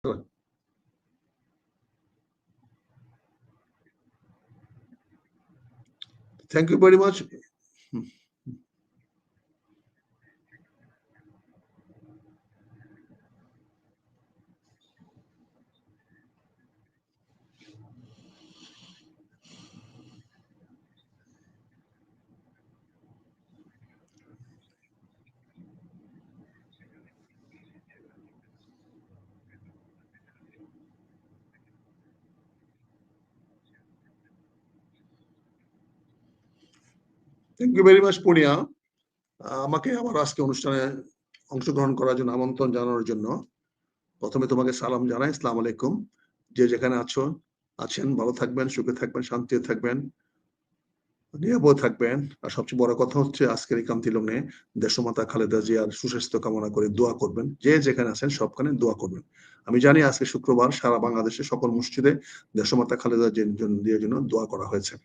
Thank you very much. Thank you very much Punia, আমাকে আমার আজকে অনুষ্ঠানে অংশগ্রহণ করার জন্য আমন্ত্রণ জানানোর জন্য প্রথমে তোমাকে সালাম জানাই। আসসালামু আলাইকুম। যে যেখানে আছেন ভালো থাকবেন, সুখে থাকবেন, শান্তিতে থাকবেন, নিরাপদ থাকবেন। আর সবচেয়ে বড় কথা হচ্ছে আজকের এই কান্তি লগ্নে দেশমাতা খালেদা জিয়ার সুস্বাস্থ্য কামনা করে দোয়া করবেন। যে যেখানে আছেন সবখানে দোয়া করবেন। আমি জানি আজকে শুক্রবার সারা বাংলাদেশে সকল মসজিদে দেশমাতা খালেদা জিয়ার জন্য দোয়া করা হয়েছে।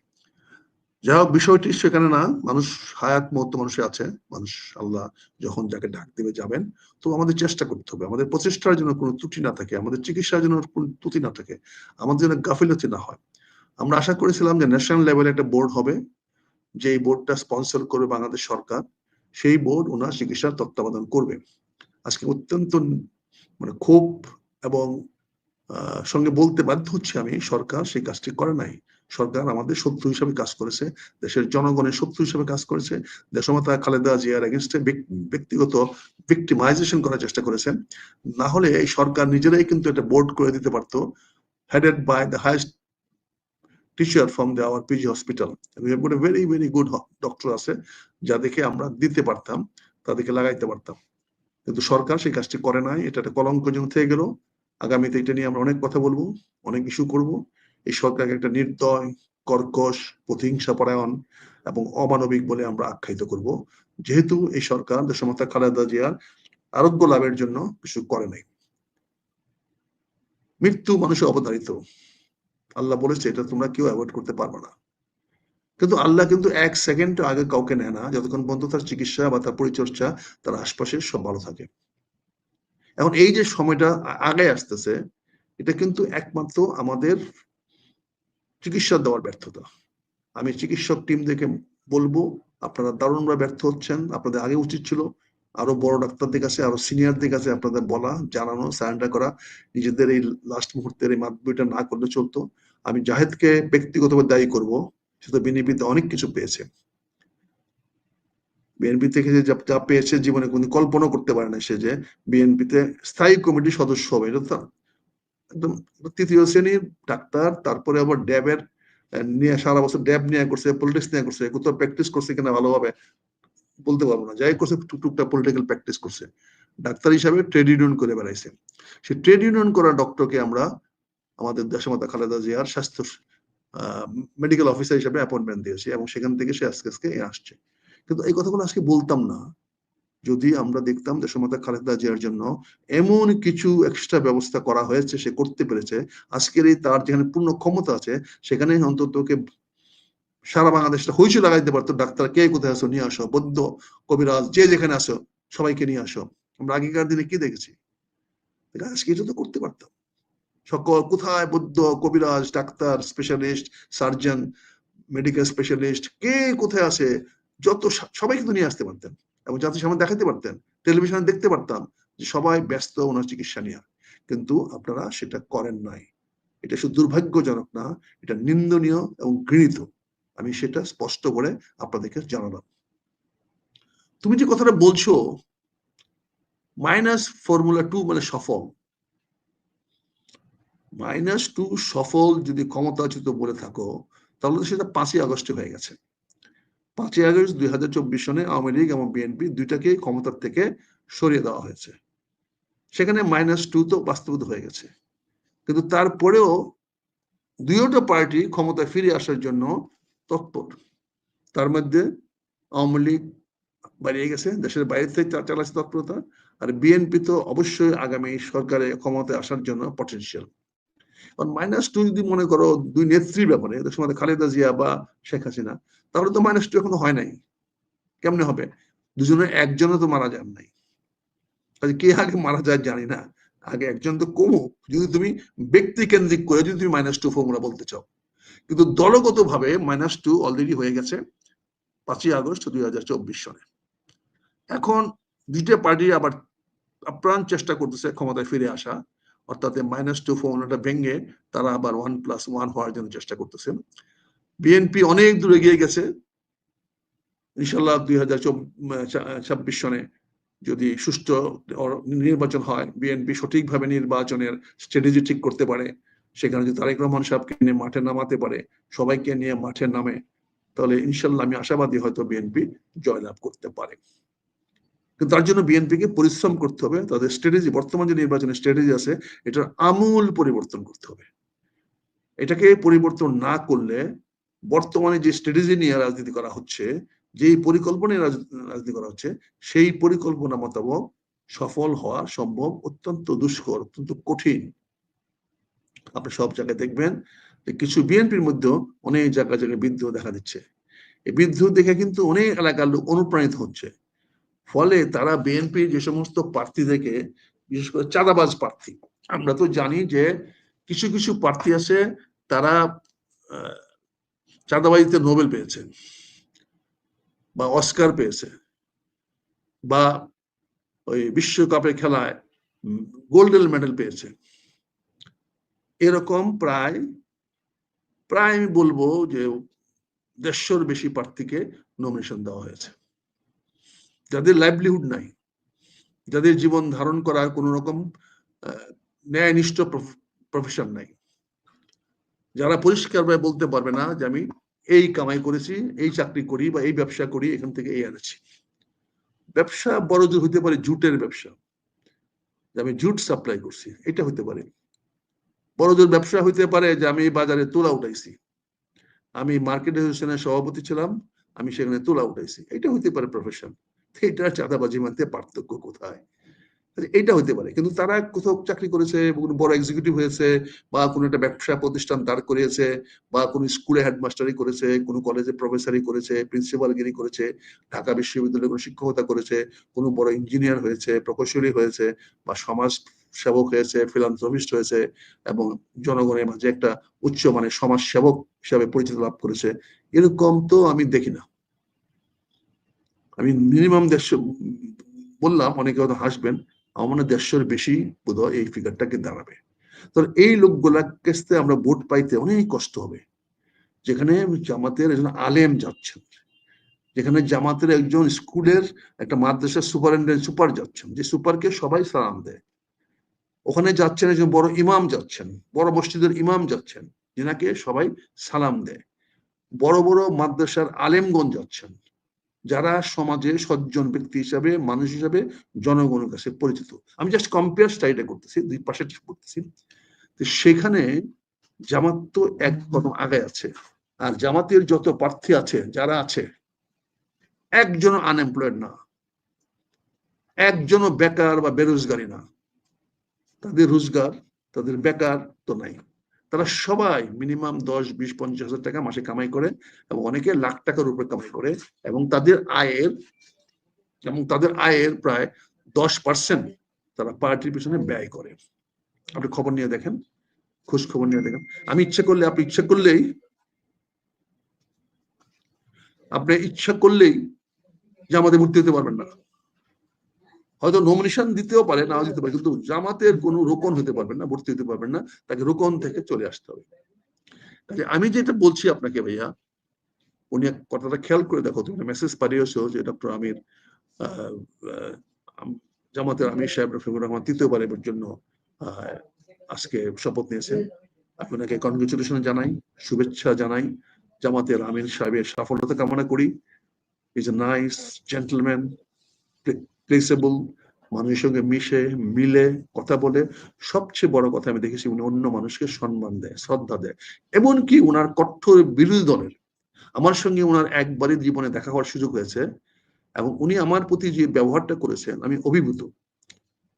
যাই হোক, বিষয়টি সেখানে না, মানুষ হায়াত মুহূর্ত মানুষে আছে, মানুষ আল্লাহ যখন যাকে ডাক দেবে যাবেন। তো আমাদের চেষ্টা করতে হবে, আমাদের প্রচেষ্টার জন্য কোনো ত্রুটি না থাকে, আমাদের চিকিৎসার জন্য কোনো ত্রুটি না থাকে, আমাদের জন্য গাফিলতি না হয়। আমরা আশা করেছিলাম যে ন্যাশনাল লেভেলে একটা বোর্ড হবে, যে এই বোর্ডটা স্পন্সর করবে বাংলাদেশ সরকার, সেই বোর্ড ওনার চিকিৎসার তত্ত্বাবধান করবে। আজকে অত্যন্ত মানে ক্ষোভ এবং সঙ্গে বলতে বাধ্য হচ্ছে আমি, সরকার সেই কাজটি করে নাই। সরকার আমাদের শত্রু হিসেবে কাজ করেছে, দেশের জনগণের শত্রু হিসেবে কাজ করেছে, দেশমাতা খালেদা জিয়ার এগেইনস্টে ব্যক্তিগত ভিক্টিমাইজেশন করার চেষ্টা করেছেন। না হলে এই সরকার নিজেরাই কিন্তু একটা বোর্ড করে দিতে পারতো, headed by the highest teacher from our PG hospital. We have got a very very good doctor আছে, যাদেরকে আমরা দিতে পারতাম, তাদেরকে লাগাইতে পারতাম। কিন্তু সরকার সেই কাজটি করে নাই। এটা একটা কলঙ্কজনক থেকে গেল। আগামীতে এটা নিয়ে আমরা অনেক কথা বলবো, অনেক ইস্যু করব। এই সরকারকে একটা নির্দয়, কর্কশ, প্রতিহিংসা পরায়ণ এবং অমানবিক বলে আমরা আখ্যায়িত করব, যেহেতু এই সরকার দেশমাতা খালেদা জিয়ার আরোগ্য লাভের জন্য কিছু করে নাই। মৃত্যু মানুষের অবধারিত, আল্লাহ বলেছে এটা তোমরা কেউ অ্যাভয়েড করতে পারবে না। কিন্তু আল্লাহ কিন্তু এক সেকেন্ড আগে কাউকে নেয় না, যতক্ষণ পর্যন্ত তার চিকিৎসা বা তার পরিচর্যা তার আশপাশে সব ভালো থাকে। এখন এই যে সময়টা আগে আসতেছে, এটা কিন্তু একমাত্র আমাদের চিকিৎসা দেওয়ার ব্যর্থতা। আমি চিকিৎসক টিম দেখে বলবো, আপনারা দারুণভাবে ব্যর্থ হচ্ছেন। আপনাদের আগে উচিত ছিল আরো বড় ডাক্তারদের কাছে, আরো সিনিয়রদের কাছে আপনাদের বলা, জানানো, সারেন্ডার করা। নিজেদের এই লাস্ট মুহূর্তের এই মাতবইটা না করলে চলতো। আমি জাহেদকে ব্যক্তিগতভাবে দায়ী করব, সে তো বিএনপিতে অনেক কিছু পেয়েছে। বিএনপি থেকে যে যা পেয়েছে জীবনে কোনো কল্পনা করতে পারে না সে, যে বিএনপিতে স্থায়ী কমিটির সদস্য হবে। এটা তো একদম তৃতীয় শ্রেণীর ডাক্তার, তারপরে আবার ড্যাবের নিয়ে সারা বছর ড্যাব নিয়ে করছে, পলিটিক্স নিয়ে করছে, কোথাও প্র্যাকটিস করছে কিনা ভালোভাবে বলতে পারবো না, যাই করছে টুকটাক পলিটিক্যাল প্র্যাকটিস করছে। ডাক্তার হিসাবে ট্রেড ইউনিয়ন করে বেড়াইছে। সেই ট্রেড ইউনিয়ন করা ডক্টরকে আমরা আমাদের দেশমাতা খালেদা জিয়ার স্বাস্থ্য মেডিকেল অফিসার হিসাবে অ্যাপয়েন্টমেন্ট দিয়েছি, এবং সেখান থেকে সে আজকে আসছে। কিন্তু এই কথাগুলো আজকে বলতাম না যদি আমরা দেখতাম দেশমাতা খালেদা জিয়ার জন্য এমন কিছু এক্সট্রা ব্যবস্থা করা হয়েছে, সে করতে পেরেছে। আজকের এই তার যেখানে পূর্ণ ক্ষমতা আছে, সেখানে অন্তত সারা বাংলাদেশটা হইচই লাগাইতে পারতো, ডাক্তার কে কোথায় আসো নিয়ে আসো, বৈদ্য, কবিরাজ যে যেখানে আসো সবাইকে নিয়ে আসো। আমরা আগেকার দিনে কি দেখেছি, আজকে এটা তো করতে পারতাম। সকল কোথায় বৈদ্য, কবিরাজ, doctor, specialist, surgeon, medical specialist কে কোথায় আছে, যত সবাই কিন্তু নিয়ে আসতে পারতেন, এবং জাতির সামনে দেখাতে পারতেন, টেলিভিশনে দেখতে পারতাম যে সবাই ব্যস্ত ওনার চিকিৎসা নিয়ে। কিন্তু আপনারা সেটা করেন নাই। এটা শুধু দুর্ভাগ্যজনক না, এটা নিন্দনীয় এবং ঘৃণিত। আমি সেটা স্পষ্ট করে আপনাদেরকে জানালাম। তুমি যে কথাটা বলছো মাইনাস ফর্মুলা 2 মানে সফল, -2 সফল যদি ক্ষমতাচ্যুত বলে থাকো, তাহলে তো সেটা 5ই আগস্টে হয়ে গেছে। 5ই আগস্ট 2024 সনে আওয়ামী লীগ এবং বিএনপি দুইটাকে ক্ষমতার থেকে সরিয়ে দেওয়া হয়েছে। সেখানে -2 তো বাস্তবিত হয়ে গেছে। কিন্তু তারপরেও দুইটা পার্টি ক্ষমতায় ফিরে আসার জন্য তৎপর। তার মধ্যে আওয়ামী লীগ বাড়িয়ে গেছে, দেশের বাইরে থেকে চালাচ্ছে তৎপরতা, আর বিএনপি তো অবশ্যই আগামী সরকারে ক্ষমতায় আসার জন্য পটেনশিয়াল। কারণ -2 যদি মনে করো দুই নেত্রীর ব্যাপারে, সময় খালেদা জিয়া বা শেখ হাসিনা, তাহলে তো -2 এখনো হয় নাই। কেমনে হবে? দুজনের একজনও তো মারা যান নাই। কে আগে মারা যায় জানি না। আগে একজন তো কমুক, যদি তুমি ব্যক্তি কেন্দ্রিক করে যদি তুমি -2 ফর্মুলা বলতে চাও। কিন্তু দলগত ভাবে -2 অলরেডি হয়ে গেছে 5ই আগস্ট 2024 সনে। এখন দুইটা পার্টি আবার আপ্রাণ চেষ্টা করতেছে ক্ষমতায় ফিরে আসা, অর্থাৎ -2 ফর্মুলাটা ভেঙে তারা আবার 1+1 হওয়ার জন্য চেষ্টা করতেছে। বিএনপি অনেক দূরে এগিয়ে গেছে, ইনশাল্লাহ 2026 সনে যদি সুষ্ঠু নির্বাচন হয়, বিএনপি সঠিকভাবে নির্বাচনের স্ট্র্যাটেজি ঠিক করতে পারে, সেখানে যদি তারেক রহমান সাহেবকে নিয়ে মাঠে নামাতে পারে, সবাইকে নিয়ে মাঠে নামে, তাহলে ইনশাল্লাহ আমি আশাবাদী হয়তো বিএনপি জয়লাভ করতে পারে। কিন্তু তার জন্য বিএনপিকে পরিশ্রম করতে হবে, তাদের স্ট্র্যাটেজি, বর্তমান যে নির্বাচনের স্ট্র্যাটেজি আছে এটার আমূল পরিবর্তন করতে হবে। এটাকে পরিবর্তন না করলে বর্তমানে যে স্ট্র্যাটেজি নিয়ে রাজনীতি করা হচ্ছে, যেই পরিকল্পনায় রাজনীতি করা হচ্ছে, সেই পরিকল্পনা মোতাবেক সফল হওয়া সম্ভব অত্যন্ত দুষ্কর, অত্যন্ত কঠিন। আপনি সব জায়গায় দেখবেন যে কিছু বিএনপির মধ্যে অনেক জায়গায় বিদ্রোহ দেখা দিচ্ছে। এই বিদ্রোহ দেখে কিন্তু অনেক এলাকার লোক অনুপ্রাণিত হচ্ছে। ফলে তারা বিএনপি যে সমস্ত প্রার্থী থেকে, বিশেষ করে চাঁদাবাজ প্রার্থী, আমরা তো জানি যে কিছু কিছু প্রার্থী আছে তারা চাঁদাবাজিতে নোবেল পেয়েছে বা অস্কার পেয়েছে বা ওই বিশ্বকাপের খেলায় গোল্ডেন মেডেল পেয়েছে। এরকম প্রায় আমি বলবো যে 150-র বেশি প্রার্থীকে নমিনেশন দেওয়া হয়েছে, যাদের লাইভলিহুড নাই, যাদের জীবন ধারণ করার কোন রকম ন্যায়নিষ্ঠ প্রফেশন নাই, যারা পরিষ্কারভাবে বলতে পারবে না যে আমি এই কামাই করেছি, এই চাকরি করি বা এই ব্যবসা করি, এখান থেকে এই আনেছি। ব্যবসা বড় জোর হইতে পারে জুটের ব্যবসা, যে আমি জুট সাপ্লাই করছি, এটা হইতে পারে। বড় জোর ব্যবসা হইতে পারে যে আমি বাজারে তুলা উঠাইছি, আমি মার্কেট অ্যাসোসিয়েশনের সভাপতি ছিলাম, আমি সেখানে তুলা উঠাইছি, এটা হইতে পারে প্রফেশন। এটা চাঁদাবাজি মানতে পার্থক্য কোথায়? এটা হইতে পারে। কিন্তু তারা কোথাও চাকরি করেছে, বড় এক্সিকিউটিভ হয়েছে, বা কোনো একটা ব্যবসা প্রতিষ্ঠান দাঁড় করিয়েছে, বা কোনো স্কুলে হেডমাস্টারি করেছে, কোনো কলেজে প্রফেসরি করেছে, প্রিন্সিপালগিরি করেছে, ঢাকা বিশ্ববিদ্যালয়ে কোনো শিক্ষকতা করেছে, কোনো বড় ইঞ্জিনিয়ার হয়েছে, প্রকৌশলী হয়েছে, বা সমাজ সেবক হয়েছে, ফিলান্থ্রপিস্ট হয়েছে, এবং জনগণের মাঝে একটা উচ্চ মানের সমাজ সেবক হিসাবে পরিচিতি লাভ করেছে। এরকম তো আমি দেখি না। আমি মিনিমাম 150 বললাম, অনেকে হয়তো হাসবেন, আমার মনে হয় 150-র বেশি বোধহয় এই ফিগারটাকে দাঁড়াবে। তো এই লোকগুলা কাছে আমরা ভোট পাইতে অনেক কষ্ট হবে। যেখানে জামাতের একজন আলেম যাচ্ছেন, যেখানে জামাতের একজন স্কুলের একটা মাদ্রাসার সুপারিনটেন্ডেন্ট সুপার যাচ্ছেন, যে সুপারকে সবাই সালাম দেয়, ওখানে যাচ্ছেন একজন বড় ইমাম যাচ্ছেন, বড় মসজিদের ইমাম যাচ্ছেন, যেনাকে সবাই সালাম দেয়, বড় বড় মাদ্রাসার আলেমগণ যাচ্ছেন, যারা সমাজে সজ্জন ব্যক্তি হিসাবে, মানুষ হিসাবে জনগণের কাছে পরিচিত। আমি জাস্ট কম্পেয়ার স্টাডিটা করতেছি, দুই পাশে করতেছি। সেখানে জামাত তো এক কদম আগে আছে, আর জামাতের যত প্রার্থী আছে, যারা আছে, একজন আনএমপ্লয়েড না, একজনও বেকার বা বেরোজগারি না। তাদের রোজগার, তাদের বেকার তো নাই। তারা সবাই মিনিমাম 10-20-50 হাজার টাকা মাসে কামাই করে, এবং অনেকে লাখ টাকার উপরে কামাই করে, এবং তাদের আয়ের প্রায় 10% তারা পার্টির পিছনে ব্যয় করে। আপনি খবর নিয়ে দেখেন, খোঁজ খবর নিয়ে দেখেন। আপনি ইচ্ছা করলেই জামাতে ভর্তি হতে পারবেন না। হয়তো নমিনেশন দিতেও পারে, নাও দিতে পারে, কিন্তু জামাতের কোনো রোকন হতে পারবেন না, ভর্তি হতে পারবেন না, তাকে রোকন থেকে চলে আসতে হবে। আমি যেটা বলছি আপনাকে ভাইয়া, উনি কথাটা খেয়াল করে দেখো, তুমি মেসেজ পাঠিয়েছো যে ডক্টর আমির, জামাতের আমির সাহেব রফিকুর রহমান তৃতীয়বারের জন্য আজকে শপথ নিয়েছেন। আপনাকে কনগ্রেচুলেশন জানাই, শুভেচ্ছা জানাই, জামাতের আমির সাহেবের সাফল্যতা কামনা করি। ইজ এ নাইস জেন্টলম্যান, প্লেসেবল, মানুষের সঙ্গে মিশে মিলে কথা বলে, সবচেয়ে বড় কথা আমি দেখেছি উনি অন্য মানুষকে সম্মান দেয়, শ্রদ্ধা দেয়। এমনকি উনার কঠোর বিরোধী দলের, আমার সঙ্গে উনার একবারই জীবনে দেখা হওয়ার সুযোগ হয়েছে, এবং উনি আমার প্রতি যে ব্যবহারটা করেছেন আমি অভিভূত।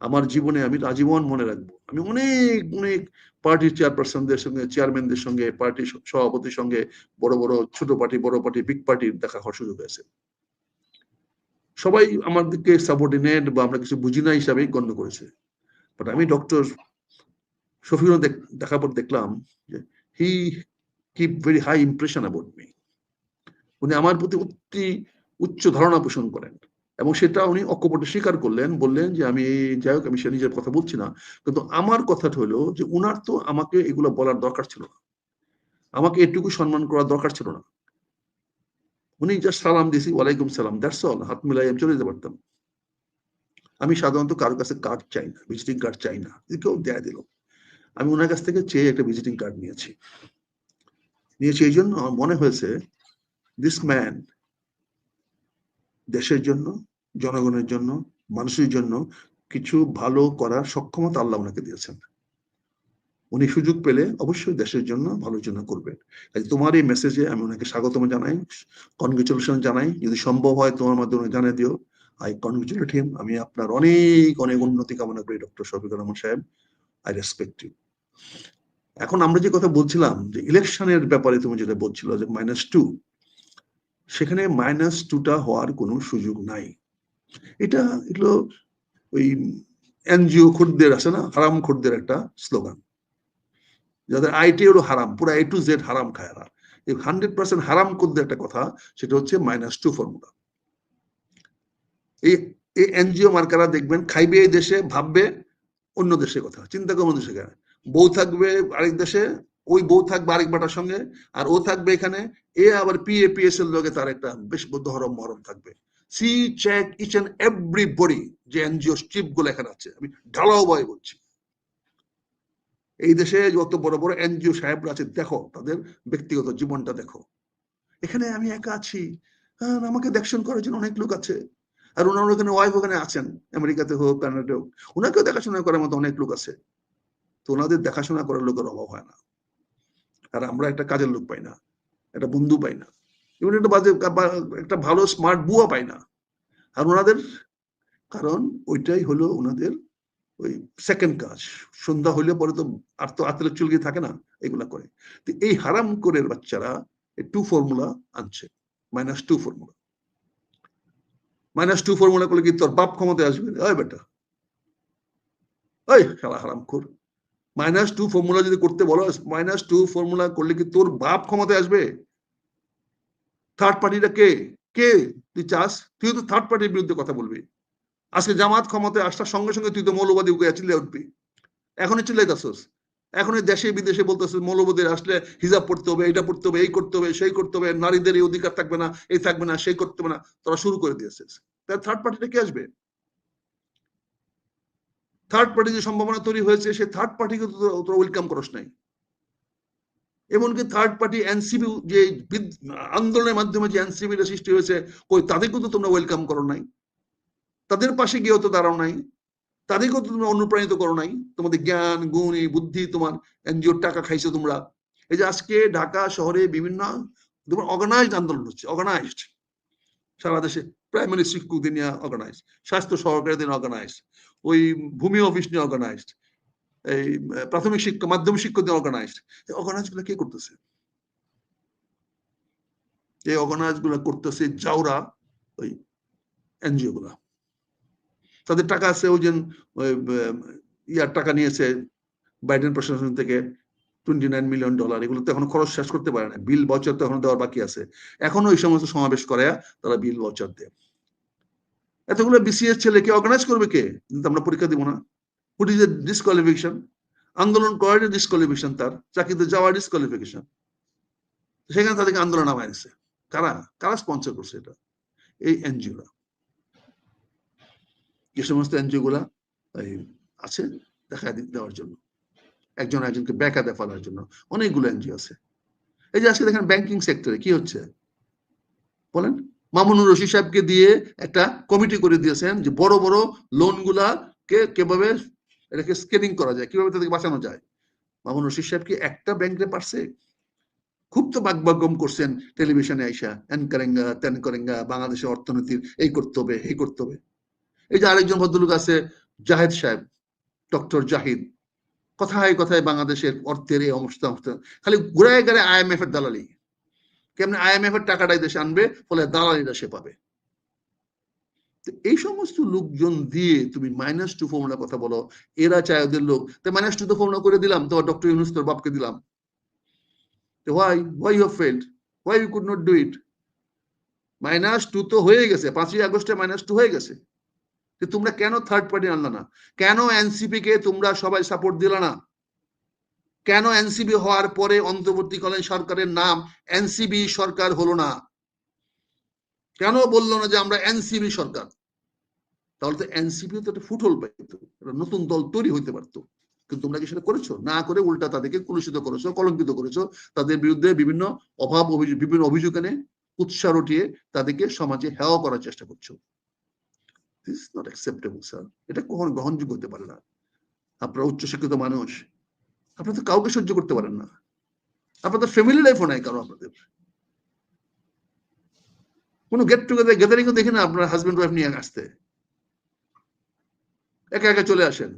আমার জীবনে আমি আজীবন মনে রাখবো। আমি অনেক অনেক পার্টির চেয়ারপারসনদের সঙ্গে, চেয়ারম্যানদের সঙ্গে, পার্টির সভাপতির সঙ্গে, বড় বড় ছোট পার্টি, বড় পার্টি, বিগ পার্টির দেখা হওয়ার সুযোগ হয়েছে। সবাই আমাদেরকে সাবঅর্ডিনেট বা আমরা কিছু বুঝি না হিসাবেই গণ্য করেছে। বাট আমি ডক্টর শফিকুল দেখার পর দেখলাম যে he keep very high impression about me. উনি আমার প্রতি অতি উচ্চ ধারণা পোষণ করেন এবং সেটা উনি অকপটে স্বীকার করলেন, বললেন যে আমি যাই হোক, আমি সে নিজের কথা বলছি না, কিন্তু আমার কথাটা হলো যে উনার তো আমাকে এগুলো বলার দরকার ছিল না, আমাকে এটুকু সম্মান করার দরকার ছিল না। উনি জাস্ট সালাম দিয়েছি, ওয়ালাইকুম সালাম, দ্যাটস অল, হাত মিলাই আমি চলে যেতে পারতাম। আমি সাধারণত কারোর কাছে কার্ড চাই না, ভিজিটিং কার্ড চাই না, কেউ দেয়া দিল। আমি ওনার কাছ থেকে চেয়ে একটা ভিজিটিং কার্ড নিয়েছি। এই জন্য আমার মনে হয়েছে দিস ম্যান দেশের জন্য, জনগণের জন্য, মানুষের জন্য কিছু ভালো করার সক্ষমতা আল্লাহ ওনাকে দিয়েছেন। উনি সুযোগ পেলে অবশ্যই দেশের জন্য, ভালোর জন্য করবেন। তোমার এই মেসেজে আমি ওনাকে স্বাগতম জানাই, কনগ্রেচুলেশন জানাই। যদি সম্ভব হয় তোমার মাধ্যমে জানিয়ে দিও, আই কনগ্রেচুলেট হিম। আমি আপনার অনেক অনেক উন্নতি কামনা করি ডক্টর শফিকুর রহমান সাহেব। I respect you. এখন আমরা যে কথা বলছিলাম যে ইলেকশনের ব্যাপারে, তুমি যেটা বলছিল যে -2, সেখানে -2টা হওয়ার কোনো সুযোগ নাই। এটা এগুলো ওই এনজিও খোরদের আছে না, হারাম খোরদের একটা স্লোগান, যাদের আইটি হলো হারাম, পুরো A to Z হারাম খায়। এরা 100% হারাম খোরদের একটা কথা, সেটা হচ্ছে -2 ফর্মুলা। এই এনজিও মার্কারা দেখবেন খাইবে এই দেশে, ভাববে অন্য দেশের কথা, চিন্তা করবে অন্য দেশে। বউ থাকবে আরেক দেশে, ওই বউ থাকবে আরেক বাটার সঙ্গে, আর ও থাকবে এখানে, এ আবার PAPS এর লগে তার একটা বেশ ধরম মহরম থাকবে। See check each and everybody, যে এনজিও চিফ গুলো এখানে আছে, আমি ঢালাও ভয় বলছি। এই দেশে যত বড় বড় এনজিও সাহেবরা আছে, দেখো তাদের ব্যক্তিগত জীবনটা দেখো। এখানে আমি একা আছি, আমাকে দেখশন করার জন্য অনেক লোক আছে, আর ওনার ওখানে ওয়াইফ ওখানে আছেন, আমেরিকাতে হোক, কানাডাতে হোক, ওনাকেও দেখাশোনা করার মতো অনেক লোক আছে। তো ওনাদের দেখাশোনা করার লোকের অভাব হয় না। আর আমরা একটা কাজের লোক পাই না, একটা বন্ধু পাই না, এবং একটা ভালো স্মার্ট বুয়া পাই না। আর ওনাদের কারণ ওইটাই হলো ওনাদের ওই সেকেন্ড কাজ। সন্ধ্যা হইলে পরে তো আর তো আতলের চুলকি থাকে না, এগুলা করে। তো এই হারাম করে বাচ্চারা 2 ফর্মুলা আনছে, -2 ফর্মুলা। -2 ফর্মুলা করলে কি তোর বাপ ক্ষমতায় আসবে? ওই বেটা, ওই খেলা হারাম খোর, -2 ফর্মুলা যদি করতে বলো, -2 ফর্মুলা করলে কি তোর বাপ ক্ষমতায় আসবে? থার্ড পার্টিটা কে? কে তুই চাস? তুই তো থার্ড পার্টির বিরুদ্ধে কথা বলবি। আজকে জামাত ক্ষমতায় আসার সঙ্গে সঙ্গে তুই তো মৌলবাদী চিল্লে উঠবি। এখনই চিল্লাইতেছস, এখনই দেশে বিদেশে বলতেছস মৌলবাদী আসলে হিজাব পড়তে হবে, এটা পড়তে হবে, এই করতে হবে, সেই করতে হবে, নারীদের এই অধিকার থাকবে না, এই থাকবে না, সেই করতে হবে না, তোরা শুরু করে দিয়েছিস। তাহলে থার্ড পার্টিটা কে আসবে? থার্ড পার্টি যে সম্ভাবনা তৈরি হয়েছে, সেই থার্ড পার্টিকে তোরা ওয়েলকাম করস নাই। এমনকি থার্ড পার্টি এনসিপি যে আন্দোলনের মাধ্যমে যে এনসিপির সৃষ্টি হয়েছে, কই তাদেরকেও তো তোমরা ওয়েলকাম করো নাই, তাদের পাশে গিয়েও তো দাঁড়াও নাই, তাদেরকেও তো তোমরা অনুপ্রাণিত করো নাই। তোমাদের জ্ঞান গুণ এই বুদ্ধি, তোমার এনজিওর টাকা খাইছো তোমরা। এই যে আজকে ঢাকা শহরে বিভিন্ন তোমার অর্গানাইজড আন্দোলন হচ্ছে, অর্গানাইজড সারা দেশে, প্রাইমারি শিক্ষকদের নিয়ে অর্গানাইজড, স্বাস্থ্য সহকারীদের অর্গানাইজড, ওই ভূমি অফিস নিয়ে অর্গানাইজড, এই প্রাথমিক শিক্ষা মাধ্যমিক শিক্ষকদের অর্গানাইজড। অর্গানাইজ গুলো কে করতেছে? এই অর্গানাইজ গুলো করতেছে যাওরা ওই এনজিও গুলা। তাদের টাকা আছে, ওই যে ইয়ার টাকা নিয়েছে বাইডেন প্রশাসন থেকে $29 মিলিয়ন। এগুলো তো এখনো খরচ শেষ করতে পারে না, বিল ভাউচার তো এখনো দেওয়ার বাকি আছে। এখনো এই সমস্ত সমাবেশ করে তারা বিল ভাউচার দেয়। এতগুলো BCS ছেলেকে অর্গানাইজ করবে কে? কিন্তু আমরা পরীক্ষা দিব না। হুট ইজ এ ডিসকোয়ালিফিকেশন। আন্দোলন করার ডিসকোয়ালিফিকেশন, তার চাকরিতে যাওয়ার ডিসকোয়ালিফিকেশন। সেখানে তাদেরকে আন্দোলন নামায় দিচ্ছে। কারা কারা স্পন্সর করছে এটা? এই এনজিওরা। যে সমস্ত এনজিও গুলা আছে দেখা দেওয়ার জন্য, একজন একজনকে ব্যাকা দেওয়ার জন্য, অনেকগুলো এনজিও আছে। এই যে আজকে দেখেন ব্যাংকিং সেক্টরে কি হচ্ছে বলেন, মামুনুর রশিদ সাহেবকে দিয়ে একটা কমিটি করে দিয়েছেন যে বড় বড় লোন গুলাকে কিভাবে এটাকে স্কেনিং করা যায়, কিভাবে তাদেরকে বাঁচানো যায়। মামুনুর রশিদ সাহেব কি একটা ব্যাংকে পারছে? খুব তো বাগবাগম করছেন টেলিভিশনে আইসা, এন করেঙ্গা তেন করেঙ্গা, বাংলাদেশের অর্থনীতির এই করতে হবে, এই করতে হবে। এই যে আরেকজন ভদ্রলোক আছে জাহেদ সাহেব, ডক্টর জাহিদ, কথায় কথায় বাংলাদেশের অর্থের এই অবস্থা, খালি ঘুরায় গেলে IMF এর দালালি, কেমন IMF এর টাকাটাই দেশে আনবে, ফলে দালালিটা সে পাবে। এই সমস্ত লোকজন দিয়ে তুমি -2 ফর্মুলা কথা বলো, এরা চায় ওদের লোক, তো -2 তো ফর্মুলা করে দিলাম, তো ডক্টর ইউনূস তোর বাপকে দিলাম। Why you have failed? Why you could not do it? -2 তো হয়ে গেছে, 5ই আগস্টে -2 হয়ে গেছে। তোমরা কেন থার্ড পার্টি আনলা না? কেন এনসিপি কে তোমরা সবাই সাপোর্ট দিলা না? কেন এনসিপি হওয়ার পরে অন্তর্বর্তীকালীন সরকারের নাম এনসিবি সরকার হলো না? কেন বললো না যে আমরা এনসিবি সরকার? তাহলে তো এনসিপি তো একটা ফুটহোল পাইতো, নতুন দল তৈরি হইতে পারতো। কিন্তু তোমরা কি সেটা করেছো? না করে উল্টা তাদেরকে কলুষিত করেছো, কলঙ্কিত করেছো, তাদের বিরুদ্ধে বিভিন্ন অভাব অভিযোগ, বিভিন্ন অভিযোগ এনে উৎসাহ উঠিয়ে তাদেরকে সমাজে হেয় করার চেষ্টা করছো। This is not acceptable sir. এটা কখনো গ্রহণযোগ্য হতে পারে না। আপনারা উচ্চশিক্ষিত মানুষ, আপনারা তো কাউকে সহ্য করতে পারেন না। আপনাদের ফ্যামিলি লাইফও নাই কারো, আপনাদের কোনো গেট টুগেদার গ্যাদারিংও দেখি না আপনার হাজবেন্ড ওয়াইফ নিয়ে আসতে। একা একা চলে আসেন,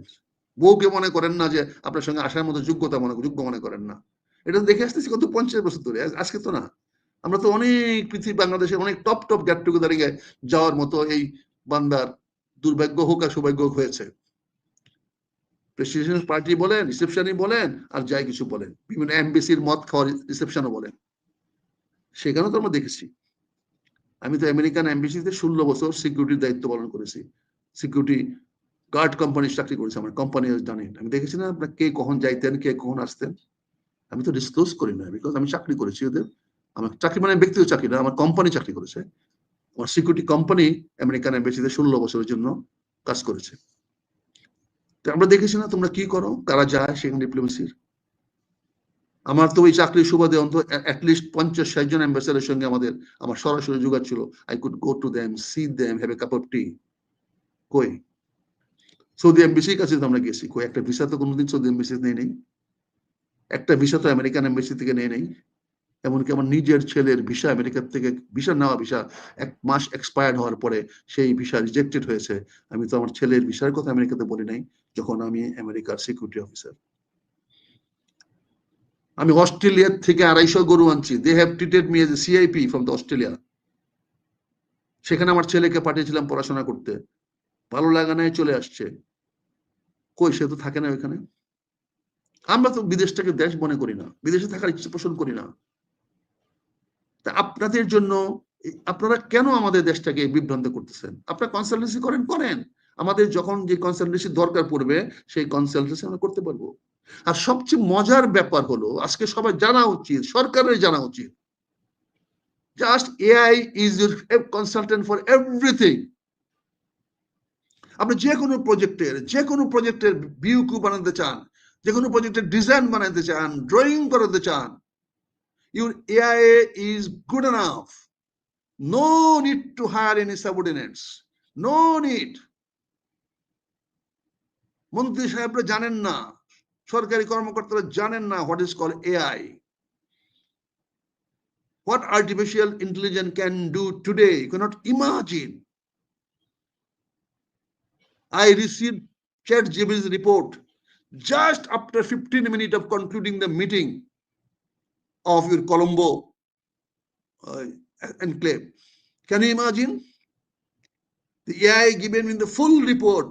বউকে মনে করেন না যে আপনার সঙ্গে আসার মতো যোগ্য মনে করেন না। এটা দেখে আসতেছি কত 50 বছর ধরে, আজকে তো না। আমরা তো অনেক পৃথিবী, বাংলাদেশের অনেক টপ গেট টুগেদারিং এ যাওয়ার মতো এই বান্দার দুর্ভাগ্য হোক আর সৌভাগ্য হয়েছে। প্রেসিডেন্সিয়াল পার্টি বলেন, রিসেপশনই বলেন, আর যাই কিছু বলেন, বিভিন্ন এমবিসির মদ খাওয়ার রিসেপশনও বলেন, সেখানেও তো আমরা দেখেছি। আমি তো আমেরিকান এমবিসিতে 16 বছর সিকিউরিটির দায়িত্ব পালন করেছি। সিকিউরিটি গার্ড কোম্পানির চাকরি করেছি, আমার কোম্পানি জানেন। আমি দেখেছি না আপনার কে কখন যাইতেন, কে কখন আসতেন। আমি তো ডিসক্লোজ করি না, বিকজ আমি চাকরি করেছি ওদের। আমার চাকরি মানে ব্যক্তিগত চাকরি না, আমার কোম্পানি চাকরি করেছে। আমার সিকিউরিটি কোম্পানি আমেরিকান এমবেসিতে 16 বছরের জন্য কাজ করেছে। তো আমরা দেখেছি না তোমরা কি করো, কারা যায় সেখানে ডিপ্লোমেসির। আমার তো ওই চাকরির সুবাদে অন্তত অ্যাটলিস্ট 50-60 জন অ্যাম্বাসেডারের সঙ্গে আমার সরাসরি যোগাযোগ ছিল। I could go to them, see them, have a cup of tea. কই সৌদি এমবেসির কাছে তো আমরা গেছি, কই একটা ভিসা তো কোনোদিন সৌদি এমবেসি নেই। একটা ভিসা তো আমেরিকান এমবেসি থেকে নেই। এমনকি আমার নিজের ছেলের ভিসা আমেরিকার থেকে নেওয়া ভিসা 1 মাস এক্সপায়ার্ড হওয়ার পরে সেই ভিসা রিজেক্টেড হয়েছে। আমি তো আমার ছেলের ভিসার কথা আমেরিকাতে বলি নাই যখন আমি আমেরিকার সিকিউরিটি অফিসার। আমি অস্ট্রেলিয়া থেকে 250 গরু আনছি। They have treated me as a CIP from the Australia. সেখানে আমার ছেলেকে পাঠিয়েছিলাম পড়াশোনা করতে, ভালো লাগা নাই, চলে আসছে। কই, সে তো থাকে না ওখানে। আমরা তো বিদেশটাকে দেশ মনে করি না, বিদেশে থাকার ইচ্ছে পোষণ করি না। তা আপনাদের জন্য আপনারা কেন আমাদের দেশটাকে বিভ্রান্ত করতেছেন? আপনারা কনসালটেন্সি করেন। আমাদের যখন যে কনসালটেন্সি দরকার পড়বে সেই কনসালটেন্সি আমরা করতে পারবো। আর সবচেয়ে মজার ব্যাপার হলো, আজকে সবাই জানা উচিত, সরকারের জানা উচিত, just AI is your consultant for everything. আপনি যে কোনো প্রজেক্টের ভিউ বানাতে চান, যে কোনো প্রজেক্টের ডিজাইন বানাতে চান, ড্রয়িং করাতে চান, your AI is good enough. No need to hire any subordinates. No need. মন্ত্রী সাহেবরা জানেন না, সরকারি কর্মকর্তারা জানেন না what is called AI. What artificial intelligence can do today, you cannot imagine. I received ChatGPT's report just after 15 minutes of concluding the meeting of your Colombo enclave. Can you imagine? The AI given me the full report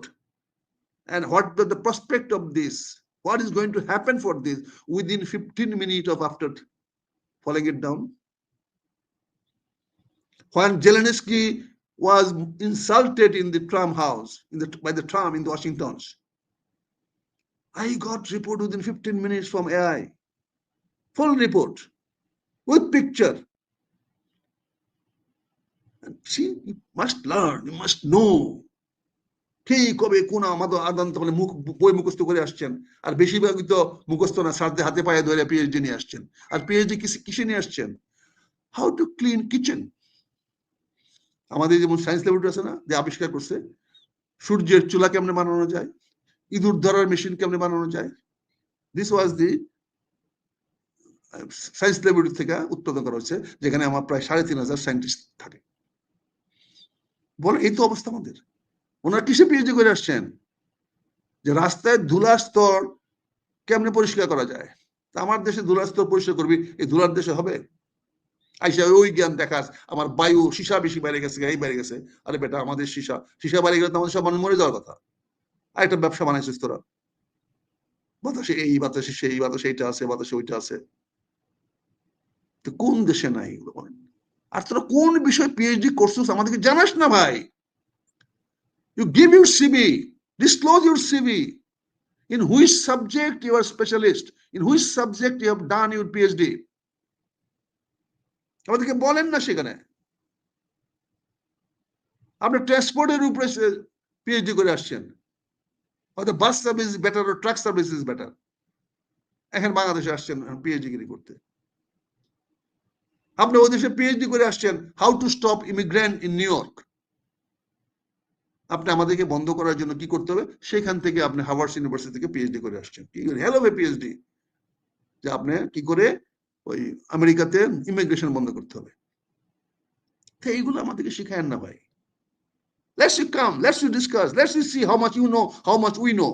and what the prospect of this, what is going to happen for this within 15 minutes of after falling it down. When Zelensky was insulted in the Trump house, by the Trump in the Washington, I got report within 15 minutes from AI, full report with picture. And see, you must learn, you must know. ঠিক কবে কোন আমাদের আদান্ত বলে বই মুখস্থ করে আসছেন, আর বেশিরভাগই তো মুখস্থ না, সাথে হাতে পায়ে ধরে পিএইচডি নিয়ে আসছেন। আর পিএইচডি কিসে নিয়ে আসছেন? How to clean kitchen. আমাদের যেমন সায়েন্স ল্যাবরেটরি আছে না, যে আবিষ্কার করছে সূর্যের চুলা কেমনে বানানো যায়, ইঁদুর ধরার মেশিন কেমনে বানানো যায়। This was the science laboratory থেকে উৎপাদন করা হচ্ছে, যেখানে আমার প্রায় 3500 সায়েন্টিস্ট থাকে। বলে এই তো অবস্থা আমাদের। ওনারা কিসে পিএইচডি করে আসছেন? যে রাস্তায় ধুলার স্তর কেমনে পরিষ্কার করা যায়। তা আমার দেশে ধুলার স্তর পরিষ্কার করবি, এই ধুলার দেশে হবে? আইসা ওই জ্ঞান দেখাস আমার বায়ু সীসা বেশি বেড়ে গেছে, এই বেড়ে গেছে। আরে বেটা, আমাদের সীসা বেড়ে গেলে তো আমাদের সব মানুষ মরে যাওয়ার কথা। আর একটা ব্যবসা বানাইছিস তোরা, বাতাসে এই, বাতাসে সেই, বাতাসে এইটা আছে, বাতাসে ওইটা আছে। তো কোন দেশে নাই এগুলো বলেন? আর তোরা কোন বিষয়ে পিএইচডি করছিস আমাদেরকে জানাস না ভাই। You give your CV, disclose your CV. In which subject you are specialist? In which subject you have done your PhD? আমাদেরকে বলেন না সেখানে। আপনি ট্রান্সপোর্টের উপরে পিএইচডি করে আসছেন, হয়তো বাস সার্ভিস বেটার ও ট্রাক সার্ভিস ইজ বেটার। এখন বাংলাদেশে আসছেন পিএইচডি করতে। আপনি ওই দেশে পিএইচডি করে আসছেন how to stop immigrant in new York. আপনি আমাদেরকে বন্ধ করার জন্য কি করতে হবে, সেখান থেকে আপনি হার্ভার্ড ইউনিভার্সিটি থেকে পিএইচডি করে আসছেন। কি হেল অফ এ পিএইচডি, যে আপনি কি করে ওই আমেরিকাতে ইমিগ্রেশন বন্ধ করতে হবে। তো এইগুলো আমাদেরকে শিখায়েন না ভাই। Let's you come, let's you discuss, let's you see how much you know, how much we know.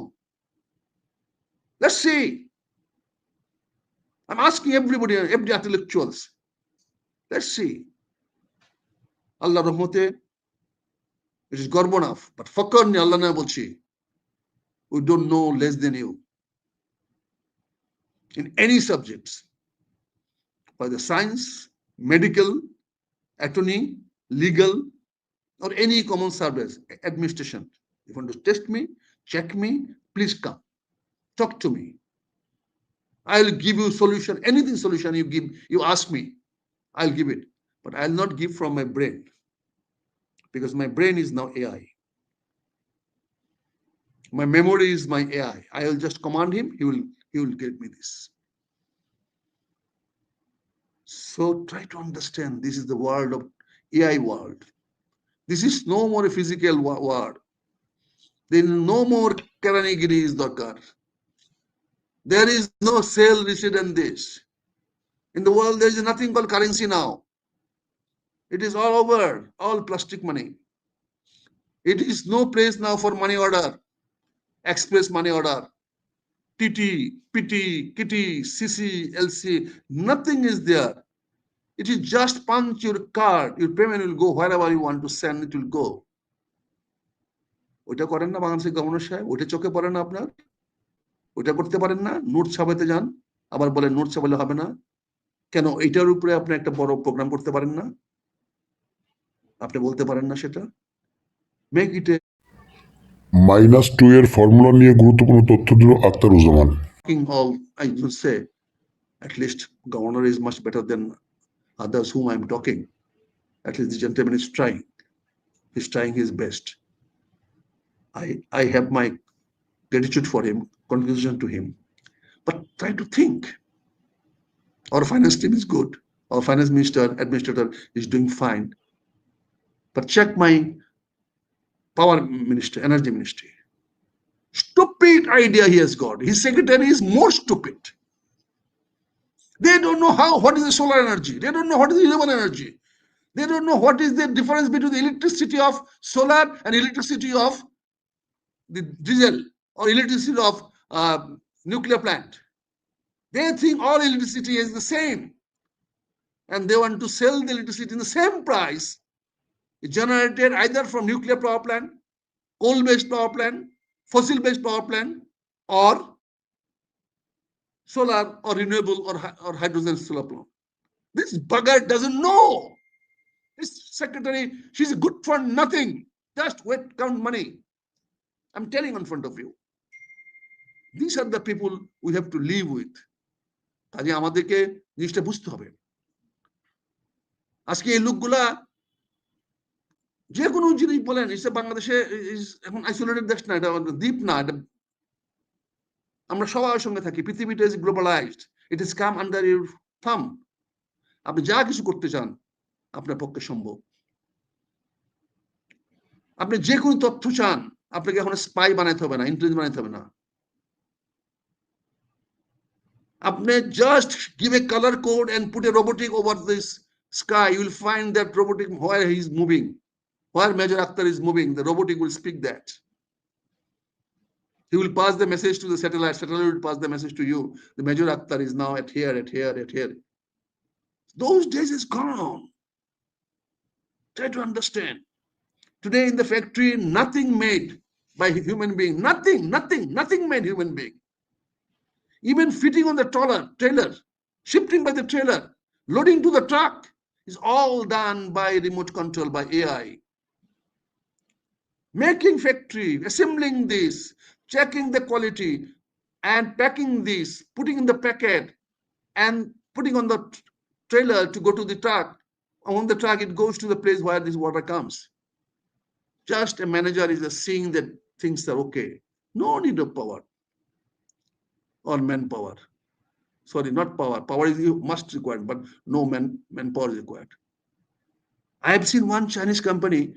Let's see. I'm asking everybody, every intellectuals. Let's see. Allah rahmate, it is গর্ব enough, but Fakhar নি আল্লাহ না বলছি, we don't know less than you in any subjects, whether science, medical, attorney, legal, or any common service, administration. If you want to test me, check me, please come, talk to me. I'll give you solution, anything solution you give, you ask me, I'll give it, but I'll not give from my brain, because my brain is now AI. My memory is my AI. I will just command him, he will get me this. So try to understand, this is the world of AI world. This is no more a physical world. There is no more Karanigiri is darkar. There is no sale receipt in this. In the world, there is nothing called currency now. It is all over, all plastic money. It is no place now for money order, express money order, TT, PT, Kitty, CC, LC, nothing is there. It is just punch your card, your payment will go wherever you want to send, it will go. ওইটা করেন না বাংলাদেশের governor সাহেব? ওইটা চোখে পড়ে না আপনার? ওইটা করতে পারেন না? নোট ছাপাতে যান, আবার বলেন নোট ছাপালে হবে না। কেন এইটার উপরে আপনি একটা বড় প্রোগ্রাম করতে পারেন না? আপনি বলতে পারেন না সেটা? মেক ইট এ -2 এর ফর্মুলা নিয়ে গুরুত্বপূর্ণ তথ্য দিল Akhtaruzzaman. all, I would say, at least governor is much better than others whom I'm talking. At least the gentleman is trying. He's trying his best. I have my gratitude for him, congratulations to him. But try to think. Our finance team is good. Our finance minister, administrator is doing fine. But check my power minister, energy ministry. Stupid idea he has got. His secretary is more stupid. They don't know what is the solar energy. They don't know what is the renewable energy. They don't know what is the difference between the electricity of solar and electricity of the diesel or electricity of nuclear plant. They think all electricity is the same, and they want to sell the electricity in the same price, generated either from nuclear power plant, coal-based power plant, fossil-based power plant, or solar or renewable or hydrogen solar plant. This bugger doesn't know. This secretary, she's good for nothing. Just wait, count money. I'm telling in front of you. These are the people we have to live with. কাজে আমাদেরকে জিনিসটা বুঝতে হবে। আজকে এই লোকগুলা যে কোনো জিনিস বলেন, বাংলাদেশে এখন আইসোলেটেড দেশ না, এটা দ্বীপ না, এটা আমরা সবার সঙ্গে থাকি। পৃথিবীটা is globalised, it is come under your thumb. আপনি যা কিছু করতে চান আপনার পক্ষে সম্ভব। আপনি যে কোনো তথ্য চান, আপনাকে এখন স্পাই বানাইতে হবে না, ইন্টেলিজেন্স বানাইতে হবে না। আপনি just give a color code and put a robotic over this sky, you will find that robotic where he is moving, where Major Akhtar is moving, the robotic will speak that. He will pass the message to the satellite will pass the message to you. The Major Akhtar is now at here, at here, at here. Those days is gone. Try to understand. Today in the factory, nothing made by human being. Nothing made human being. Even fitting on the trailer, shifting by the trailer, loading to the truck is all done by remote control, by AI. Making factory, assembling this, checking the quality, and packing this, putting in the packet, and putting on the trailer to go to the truck. On the truck, it goes to the place where this water comes. Just a manager is just seeing that things are okay. No need of power or manpower. Sorry, not power. Power is must required, but no manpower is required. I have seen one Chinese company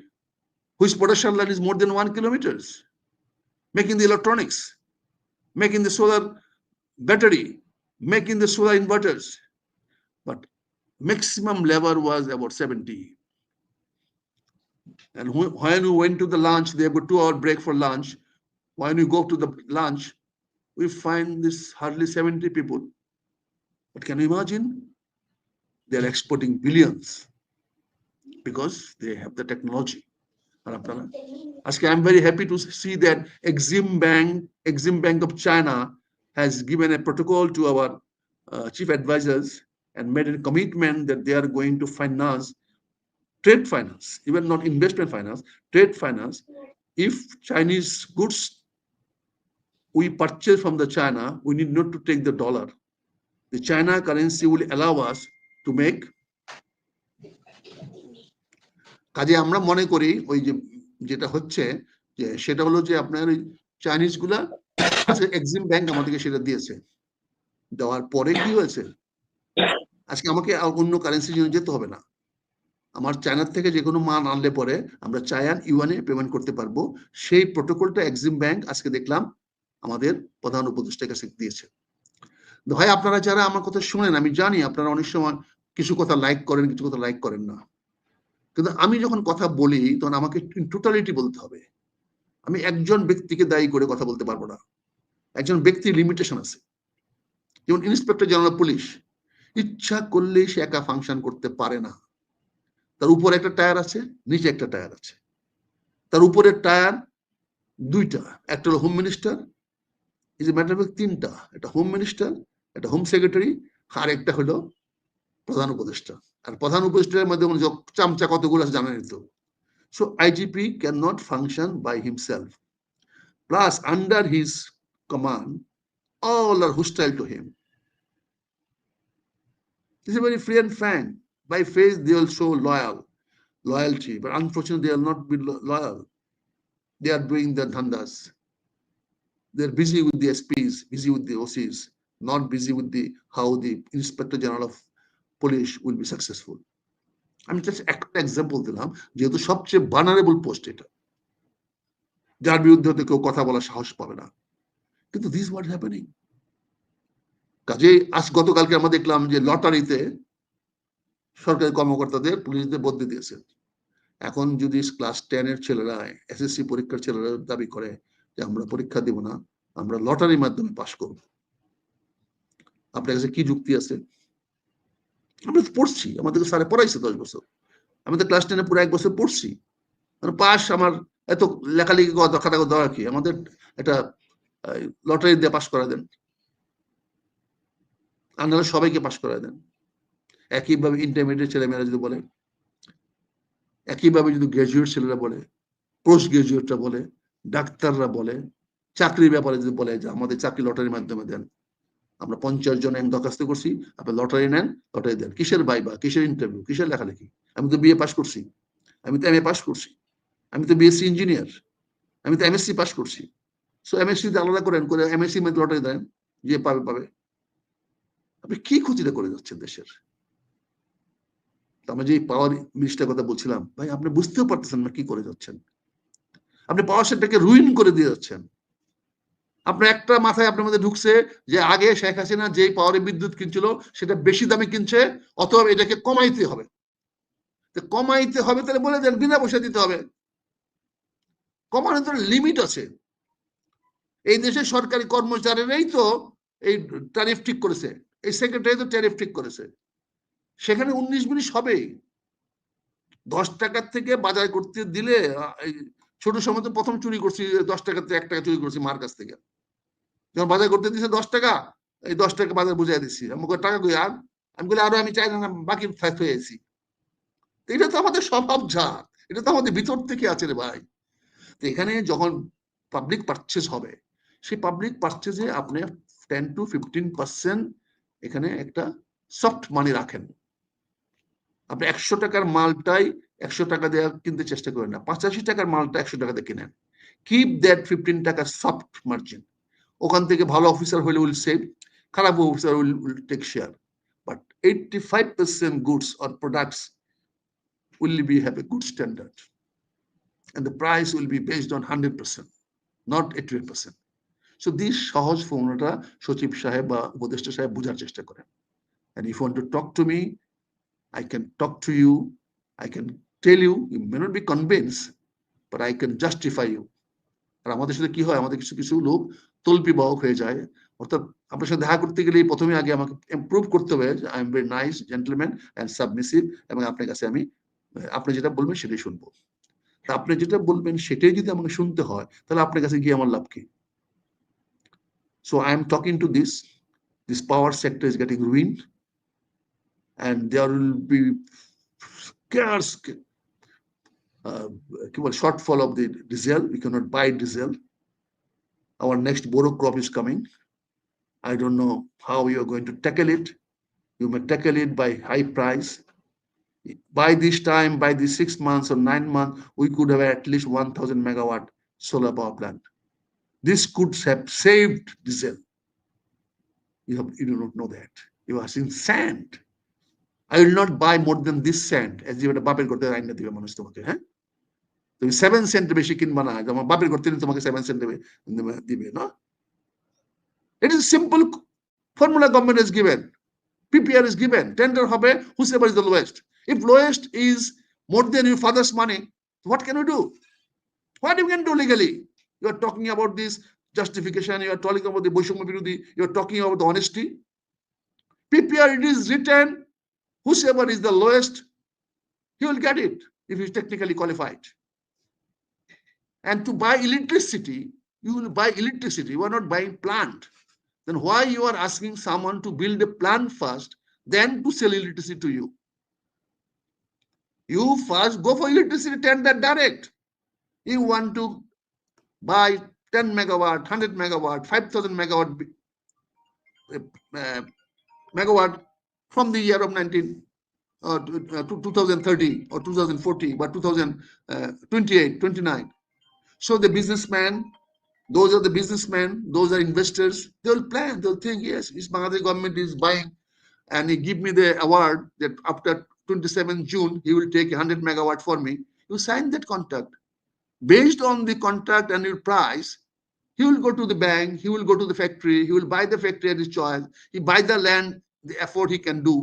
whose production line is more than 1 kilometers, making the electronics, making the solar battery, making the solar inverters. But maximum labor was about 70. And when we went to the lunch, they have a 2-hour break for lunch. When we go to the lunch, we find this hardly 70 people. But can you imagine? They are exporting billions because they have the technology. I'm very happy to see that Exim Bank of China has given a protocol to our chief advisors and made a commitment that they are going to finance trade finance, even not investment finance, trade finance. If Chinese goods we purchase from the China, we need not to take the dollar. The China currency will allow us to make. কাজে আমরা মনে করি ওই যে যেটা হচ্ছে যে সেটা হলো যে আপনার ওই চাইনিজ গুলা এক্সিম ব্যাংক আমাদেরকে সেটা দিয়েছে, দেওয়ার পরে কি হয়েছে, আজকে আমাকে অন্য কারেন্সি জন্য যেতে হবে না। আমার চায়নার থেকে যে কোনো মাল আনলে পরে আমরা চায়ান ইউয়ানে পেমেন্ট করতে পারবো। সেই প্রোটোকলটা এক্সিম ব্যাংক আজকে দেখলাম আমাদের প্রধান উপদেষ্টার কাছে দিয়েছে। ভাই আপনারা যারা আমার কথা শুনেন, আমি জানি আপনারা অনেক সময় কিছু কথা লাইক করেন, কিছু কথা লাইক করেন না, কিন্তু আমি যখন কথা বলি তখন আমাকে টোটালিটি বলতে হবে। আমি একজন ব্যক্তিকে দায়ী করে কথা বলতে পারবো না। একজন ব্যক্তির লিমিটেশন আছে। যেমন ইন্সপেক্টর জেনারেল পুলিশ ইচ্ছা করলে সে একা ফাংশন করতে পারে না। তার উপরে একটা টায়ার আছে, নিচে একটা টায়ার আছে। তার উপরের টায়ার দুইটা, একটা হলো home minister, is a matter of তিনটা, একটা হোম মিনিস্টার, একটা হোম সেক্রেটারি, আর একটা হলো প্রধান উপদেষ্টা। আর প্রধান উপদেষ্টার মধ্যে চামচা কতগুলো আছে জানেন তো। So IGP cannot function by himself. Plus, under his command, all are hostile to him. This is very free and frank. By face, they will show loyalty, but unfortunately, they will not be loyal. They are doing the dhandas. They are busy with the SPs, busy with the OCs, not busy with the how the Inspector General of Police will be successful. আমি just একটা example দিলাম, যেহেতু সবচেয়ে vulnerable post এটা, যার বিরুদ্ধে কেউ কথা বলার সাহস পাবে না। কিন্তু দিস হোয়াট হ্যাপেনিং। কাজে আজ গতকালকে আমরা দেখলাম যে লটারিতে সরকারি কর্মকর্তাদের পুলিশদের বদলি দিয়েছে। এখন যদি ক্লাস 10 এর ছেলেরা, এসএসসি পরীক্ষার ছেলেরা দাবি করে যে আমরা পরীক্ষা দিব না, আমরা লটারির মাধ্যমে পাশ করব, আপনার কাছে কি যুক্তি আছে? আমরা তো পড়ছি, আমাদেরকে স্যারে পড়াইছে 10 বছর, আমি তো ক্লাস 10 পুরো 1 বছর পড়ছি, মানে পাস আমার এত লেখালেখি করা দরকার কি? আমাদের এটা লটারি দিয়ে পাস করা দেন, আপনারা সবাইকে পাস করা দেন। একইভাবে ইন্টারমিডিয়েট ছেলেমেয়েরা যদি বলে, একইভাবে যদি গ্রাজুয়েট ছেলেরা বলে, পোস্ট গ্রাজুয়েটরা বলে, ডাক্তাররা বলে, চাকরির ব্যাপারে যদি বলে যে আমাদের চাকরি লটারির মাধ্যমে দেন, আমরা 50 জন আমি দরখাস্ত করছি, আপনি লটারি নেন, লটারি দেন। কিসের ভাইবা, কিসের ইন্টারভিউ, কিসের লেখালেখি? আমি তো বিএ পাস করছি, আমি তো এমএ পাস করছি, আমি তো বিএসসি ইঞ্জিনিয়ার, আমি তো এমএসসি পাস করছি। সো এমএসসি আলাদা করেন, করে এমএসসি মধ্যে লটারি দেন, যে পাবে পাবে। আপনি কি ক্ষতিটা করে যাচ্ছেন দেশের? আমরা যে পাওয়ার মিনিস্টার কথা বলছিলাম, ভাই আপনি বুঝতেও পারতেছেন না কি করে যাচ্ছেন। আপনি পাওয়ার সেক্টরকে রুইন করে দিয়ে যাচ্ছেন। আপনার একটা মাথায় আপনার মধ্যে ঢুকছে যে আগে শেখ হাসিনা যেই পাওয়ারে বিদ্যুৎ কিনছিল সেটা বেশি দামে কিনছে, অথবা এটাকে কমাইতে হবে। কমাইতে হবে তাহলে বলে দেন বিনা পয়সা দিতে হবে। কমানোর তো লিমিট আছে। এই দেশের সরকারি কর্মচারীরাই তো এই ট্যারিফ ঠিক করেছে, এই সেক্রেটারি তো ট্যারিফ ঠিক করেছে। সেখানে 19-20 হবে। 10 টাকার থেকে বাজার করতে দিলে ছোট সময় তো প্রথম চুরি করছি 10 টাকাতে 1 টাকা চুরি করছি মার কাছ থেকে। যখন বাজার করতে দিছে 10 টাকা, এই 10 টাকা বাজার বুঝাই দিচ্ছি। আমাকে টাকা কই আর? আমি বলি আরো আমি চাই না, বাকি হয়েছি। এটা তো আমাদের স্বভাব জাত, এটা তো আমাদের ভিতর থেকে আছে রে ভাই। তো এখানে যখন পাবলিক পারচেজ হবে, সেই পাবলিক পারচেজে আপনি 10 to 15% এখানে একটা সফট মানি রাখেন। আপনি 100 টাকার মালটাই 100 টাকা দিয়ে কিনতে চেষ্টা করেন না, 85 টাকার মালটা 100 টাকা দিয়ে কিনেন। কিপ দ্যাট 15 টাকা সফট মার্জিন। ওখান থেকে ভালো অফিসার হলে উইল সেভ, খারাপ officer will take share, but 85% goods or products will be have a good standard, and the price will be based on 100%, not 80%. So this সহজ ফর্মুলাটা সচিব সাহেব বা উপদেষ্টা সাহেব বোঝার চেষ্টা করেন। And if you want to talk to me, I can talk to you, I can tell you, you may not be convinced, but I can justify you. আর আমাদের সাথে কি হয়, আমাদের কিছু কিছু লোক তল্পি বাহক হয়ে যায়। অর্থাৎ আপনার সাথে দেখা করতে গেলে প্রথমে আগে আমাকে ইমপ্রুভ করতে হবে, I am very nice gentleman and submissive, এবং আপনার কাছে আমি আপনি যেটা বলবেন সেটাই শুনবো। তা আপনি যেটা বলবেন সেটাই যদি আমাকে শুনতে হয়, তাহলে আপনার কাছে গিয়ে আমার লাভ কি? So I am talking to this power sector is getting ruined, and there will be scarce shortfall of the diesel. We cannot buy diesel. Our next borrow crop is coming. I don't know how you are going to tackle it. You may tackle it by high price. By this time, by the 6 months or 9 months, we could have at least 1,000 megawatt solar power plant. This could have saved diesel. You do not know that. You are seeing sand. I will not buy more than this sand, as you have a বাপের করতে আইনা দিবে মানুষ তোমাকে। হ্যাঁ, তুমি 7 Saint বেশি কিনবা না, যেমন বাপের করতে তোমাকে 7 সেন্ট দিবে না। It is a simple formula government has given. PPR is given. Tender হবে whosoever is the lowest. If lowest is more than your father's money, what can you do? What you can do legally? You are talking about this justification. You are talking about the বৈষম্য বিরোধী. You are talking about the honesty. PPR, it is written, whosoever is the lowest, he will get it if he is technically qualified. And to buy electricity, you will buy electricity. You are not buying plant. Then why you are asking someone to build a plant first, then to sell electricity to you? You first go for electricity tender direct. You want to buy 10 megawatt, 100 megawatt, 5,000 megawatt megawatt from the year of 2030 or 2040, but 2028, 29. So the businessman, those are the businessmen, those are investors, they'll plan, they'll think, yes, this Bangladesh government is buying, and he give me the award that after 27 June, he will take 100 megawatt for me. You sign that contract. Based on the contract and your price, he will go to the bank, he will go to the factory, he will buy the factory at his choice, he buy the land, the effort he can do.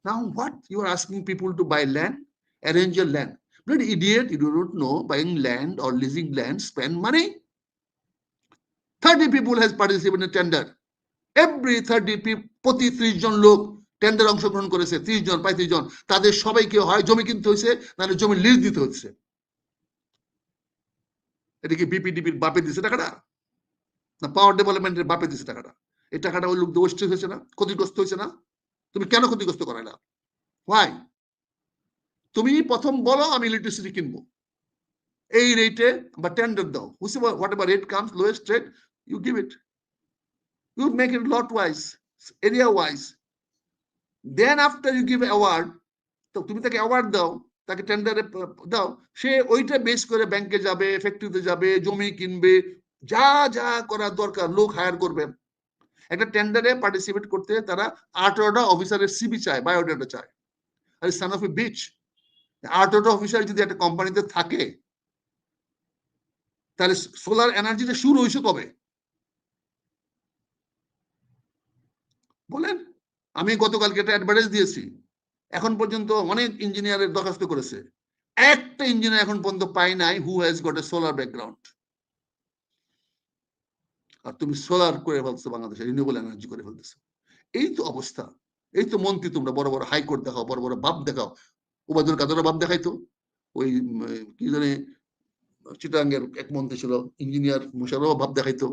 Now what? You are asking people to buy land, arrange your land. Not idiot, you do not know buying land or leasing land, spend money. 30 people has participated in a tender. Every 30 people, প্রতি 30 জন লোক tender অংশগ্রহণ করেছে, 30 জন 35 জন, তাদের সবাইকে হয় জমি কিনতে হয়েছে, নাহলে জমি লিজ দিতে হচ্ছে। এটা কি বিপিডিপির বাপে দিছে টাকাটা, না পাওয়ার ডেভেলপমেন্টের বাপে দিছে টাকাটা? এই টাকাটা ওই লোক ওয়েস্টেজ হয়েছে না, ক্ষতিগ্রস্ত হয়েছে না? তুমি কেন ক্ষতিগ্রস্ত করাইলা? Why? তুমি প্রথম বলো আমি ইলেকট্রিসিটি কিনবো, এই রেটে বা টেন্ডার দাও, whatever rate comes, lowest rate, you give it. You make it lot wise, area wise. Then after you give award, তো তুমি তাকে অ্যাওয়ার্ড দাও, তাকে টেন্ডারে দাও, সে ওইটা বেস করে ব্যাংকে যাবে, ফ্যাক্টরিতে যাবে, জমি কিনবে, যা যা করার দরকার লোক হায়ার করবে। একটা টেন্ডারে পার্টিসিপেট করতে তারা 18টা অফিসারের সিবি চায়, বায়োডাটা চায়। আর son of A beach, 18টা officer যদি একটা কোম্পানিতে থাকে, তাহলে সোলার এনার্জিটা শুরু হয়েছে কবে বলেন? আমি গতকালকে একটা অ্যাডভার্টাইজ দিয়েছি, এখন পর্যন্ত অনেক ইঞ্জিনিয়ারের দরখাস্ত করেছে, একটা ইঞ্জিনিয়ার এখন পর্যন্ত পাই নাই who has got a solar background. আর তুমি সোলার করে ফেলছো, বাংলাদেশে রিনিউয়েবল এনার্জি করে ফেলতেছো। এই তো অবস্থা। এই তো মন্ত্রী তোমরা, বড় বড় হাইকোর্ট দেখাও, বড় বড় বাপ দেখাও। ওবায়দুল কাদেরও বাপ দেখাইতো, ওই কি জানি চিটাঙ্গের এক মন্ত্রী ছিল ইঞ্জিনিয়ার, মুশারফ বাপ দেখাইতো,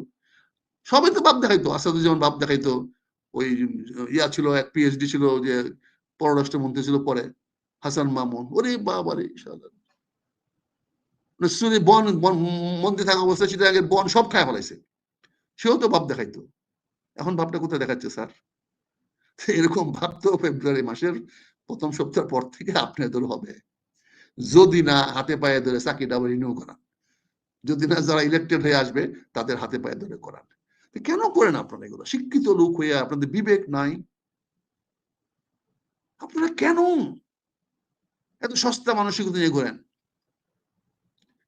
সবাই তো বাপ দেখাইতো। আসাদুজ্জামান বাপ দেখাইতো, ওই ইয়া ছিল, এক পিএইচডি ছিল যে পররাষ্ট্রমন্ত্রী ছিল পরে, হাসান মামুন। ওরে বাবারে, বন মন্ত্রী থাকা অবস্থায় চিটাঙ্গের বন সব খায় ফেলাইছে, সেও তো বাপ দেখাইতো। এখন বাপটা কোথায় দেখাচ্ছে স্যার? এরকম ভাব তো ফেব্রুয়ারি মাসের প্রথম সপ্তাহ পর থেকে আপনাদের হবে, যদি না হাতে পায়ে ধরে চাকরিটা আবার রিনিউ করান, যদি না যারা ইলেক্টেড হয়ে আসবে তাদের হাতে পায়ে ধরে করান। কেন করেন আপনারা এগুলো? শিক্ষিত লোক হয়ে আপনাদের বিবেক নাই? আপনারা কেন এত সস্তা মানসিকতা নিয়ে ঘোরেন?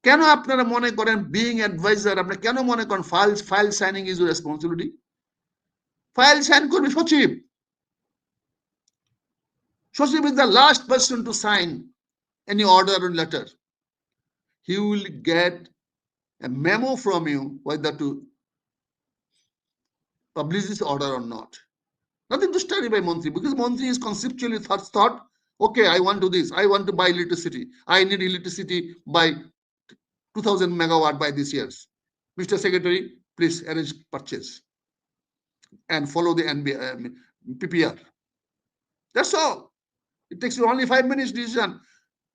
কেন আপনারা মনে করেন বিইং অ্যাডভাইজার, আপনি কেন মনে করেন file signing is your responsibility? File sign করবে সচিব। সচিব is the last person to sign any order or letter. He will get a memo from you whether to publish this order or not. Nothing to study by Mantri, because Mantri is conceptually thought, okay, I want to this, I want to buy electricity, I need electricity by 2000 megawatt by this years. Mr. Secretary, please arrange purchase and follow the PPR. That's all. It takes you only 5 minutes decision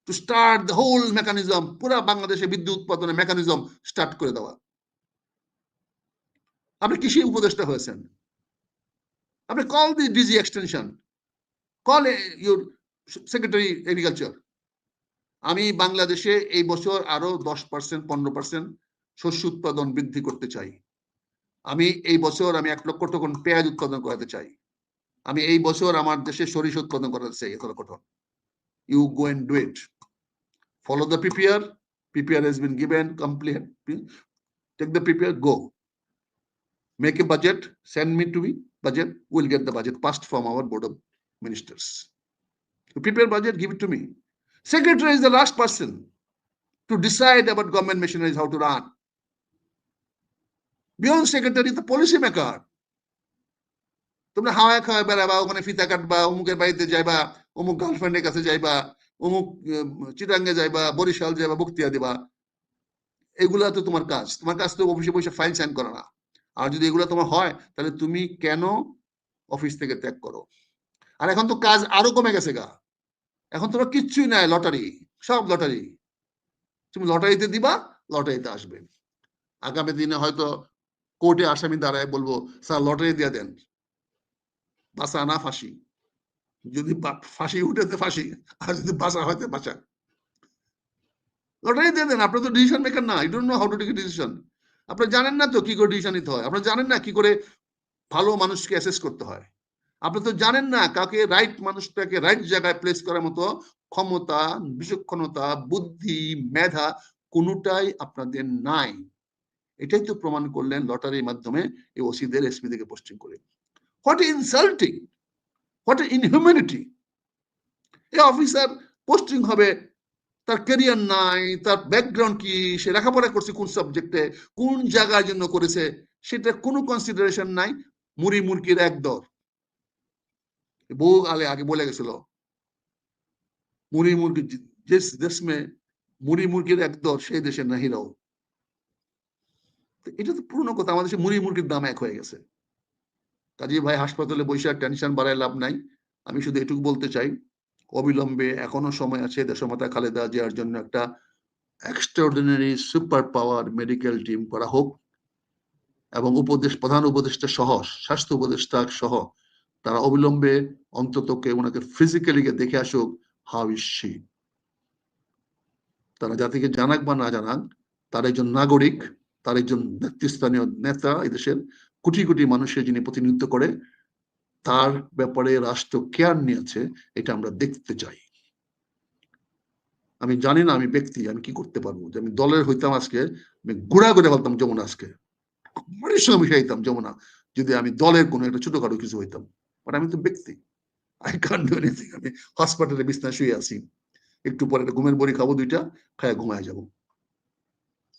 to start the whole mechanism. পুরা বাংলাদেশে বিদ্যুৎ উৎপাদনের mechanism start করে দেওয়া। আপনি কৃষি উপদেষ্টা হয়েছেন, আপনি call the DG extension, call your secretary agriculture. আমি বাংলাদেশে এই বছর আরো 10% 15% শস্য উৎপাদন বৃদ্ধি করতে চাই। আমি এই বছর আমি 1 লক্ষ টন পেঁয়াজ উৎপাদন করাতে চাই। আমি এই বছর আমার দেশে সরিষা উৎপাদন করাতে চাই 1 লক্ষ ton. You go and do it. Follow the PPR. PPR has been given complete. Take the PPR, go. Make a budget, send me to me budget. We'll get the budget passed from our board of ministers. To prepare budget, give it to me. Secretary is the last person to decide about government machineries, how to run. Beyond secretary is the policy maker. তোমরা হাওয়ায় খাওয়ায় বেড়াবা, ওখানে ফিতা কাটবা, অমুকের বাড়িতে যাইবা, অমুক গার্লফ্রেন্ডের কাছে যাইবা, অমুক চিটাঙ্গে যাইবা, বরিশাল যাইবা, বক্তিয়া দিবা। এগুলা তো তোমার কাজ। তোমার কাজ তো অফিসে বসে ফাইল সাইন করা না। আর যদি এগুলো তোমার হয়, তাহলে তুমি কেন অফিস থেকে ত্যাগ করো? আর এখন তো কাজ আরো কমে গেছে গা। এখন তোমার কিচ্ছুই নাই, লটারি, সব লটারি। তুমি লটারিতে দিবা, লটারিতে আসবে। আগামী দিনে হয়তো কোর্টে আসামি দাঁড়ায় বলবো, স্যার লটারি দিয়ে দেন, বাঁচা না ফাঁসি। যদি ফাঁসি উঠেতে ফাঁসি, আর যদি বাঁচা হয়তো বাঁচা। লটারি দিয়ে দেন, আপনার তো ডিসিশন মেকার না, you don't know how to take a decision. আপনি জানেন না তো কি করে ডিসিশন নিতে হয়, আপনি জানেন না কি করে ভালো মানুষকে অ্যাসেস করতে হয়, আপনি তো জানেন না কাকে রাইট মানুষটাকে রাইট জায়গায় প্লেস করার মতো ক্ষমতা, বিচক্ষণতা, বুদ্ধি, মেধা কোনোটাই আপনাদের নাই। এটাই তো প্রমাণ করলেন লটারির মাধ্যমে এই ওসিদের এসপি থেকে পোস্টিং করে। What insulting, what ইনহিউম্যানিটি। এই অফিসার পোস্টিং হবে, তার ক্যারিয়ার নাই, তার ব্যাকগ্রাউন্ড কি, সে লেখাপড়া করছে কোন সাবজেক্টে, কোন জায়গার জন্য করেছে, সেটা কোনো কনসিডারেশন নাই। মুড়ি মুরগির এক দর। বউ আগে বলে গেছিল, মুড়ি মুরগি जिस देश में মুড়ি মুরগির এক দর, সেই দেশে নাহি রাও। এটা তো পুরনো কথা, আমাদের দেশে মুড়ি মুরগির দাম এক হয়ে গেছে। কাজী ভাই হাসপাতালে বসে টেনশন বাড়ায় লাভ নাই। আমি শুধু এটুকু বলতে চাই, অবিলম্বে এখনো সময় আছে দেশমাতা খালেদা জিয়ার জন্য একটা extraordinary super power medical team করা হোক, এবং প্রধান উপদেষ্টা সহ, স্বাস্থ্য উপদেষ্টা সহ তারা অবিলম্বে অন্তত ওনাকে ফিজিক্যালি দেখে আসুক, হাউ ইজ শি। তারা জাতিকে জানাক বা না জানাক, তার একজন নাগরিক, তার একজন নেতৃস্থানীয় নেতা, এদেশের কোটি কোটি মানুষের যিনি প্রতিনিধিত্ব করে, তার ব্যাপারে রাষ্ট্র কেয়ার নিয়েছে, এটা আমরা দেখতে চাই। আমি জানি না আমি ব্যক্তি, আমি কি করতে পারবো, যে আমি দলের হইতাম আজকে, আমি গুড়া করে ফেলতাম যমুনা, আজকে মিশাইতাম যমুনা, যদি আমি দলের কোনো একটা ছোটখাটো কিছু হইতাম। বাট আমি তো ব্যক্তি, আই কান্ট ডু এনিথিং। আমি হসপিটালে বিছানায় শুয়ে আছি, একটু পরে একটা ঘুমের বড়ি খাবো, 2টা খায় ঘুমায় যাবো।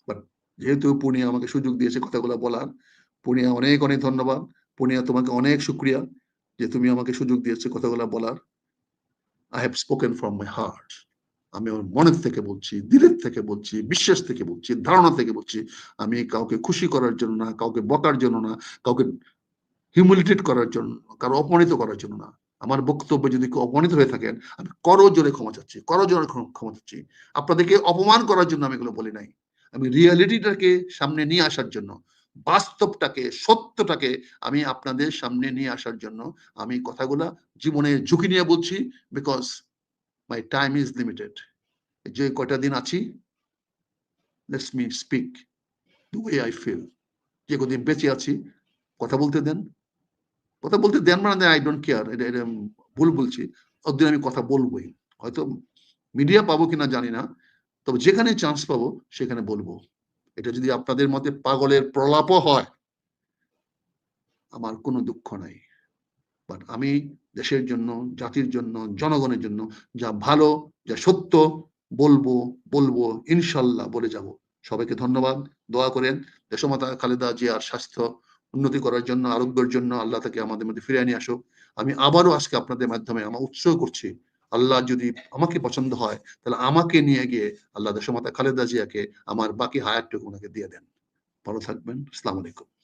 বাট যেহেতু পূর্ণিয়া আমাকে সুযোগ দিয়েছে কথাগুলো বলার, পূর্ণিয়া অনেক অনেক ধন্যবাদ। পূর্ণিয়া তোমাকে অনেক শুক্রিয়া। যে তুমি আমাকে সুযোগ দিয়েছো কথাগুলো বলার। I have spoken from my heart. আমি আমার মনের থেকে বলছি, দিলের থেকে বলছি, বিশ্বাস থেকে বলছি, ধারণা থেকে বলছি। আমি কাউকে খুশি করার জন্য না, কাউকে বকার জন্য না, কাউকে হিউমিলিটেট করার জন্য, কারো অপমানিত করার জন্য না। আমার বক্তব্যে যদি কেউ অপমানিত হয়ে থাকেন, আমি করজোরে ক্ষমা চাচ্ছি, করজোরে ক্ষমা চাচ্ছি। আপনাদেরকে অপমান করার জন্য আমি এগুলো বলি নাই। আমি রিয়ালিটিটাকে সামনে নিয়ে আসার জন্য, বাস্তবটাকে, সত্যটাকে আমি আপনাদের সামনে নিয়ে আসার জন্য আমি কথাগুলা জীবনে ঝুঁকি নিয়ে বলছি। Because my time is limited. যে কয়টা দিন আছি, let's me speak the way I feel. যে কদিন বেঁচে আছি, কথা বলতে দেন। কথা বলতে দেন মানে আই ডোন্ট কেয়ার, এটা ভুল বলছি। ওদিন আমি কথা বলবোই। হয়তো মিডিয়া পাবো কিনা জানি না, তবে যেখানে চান্স পাবো সেখানে বলবো। এটা যদি আপনাদের মতে পাগলের প্রলাপও হয়, আমার কোনো দুঃখ নাই। বাট আমি দেশের জন্য, জাতির জন্য, জনগণের জন্য যা ভালো, যা সত্য বলবো, বলবো, ইনশাল্লাহ বলে যাব। সবাইকে ধন্যবাদ। দোয়া করেন দেশমাতা খালেদা জিয়ার স্বাস্থ্য উন্নতি করার জন্য, আরোগ্যের জন্য আল্লাহ তাকে আমাদের মধ্যে ফিরিয়ে নিয়ে আসুক। আমি আবারও আজকে আপনাদের মাধ্যমে আমার উৎসাহ করছি, আল্লাহ যদি আমাকে পছন্দ হয় তাহলে আমাকে নিয়ে গিয়ে আল্লাহ দেশমাতা খালেদা জিয়াকে আমার বাকি হায়াতটুকু ওনাকে দিয়ে দেন। ভালো থাকবেন। আসসালামু আলাইকুম।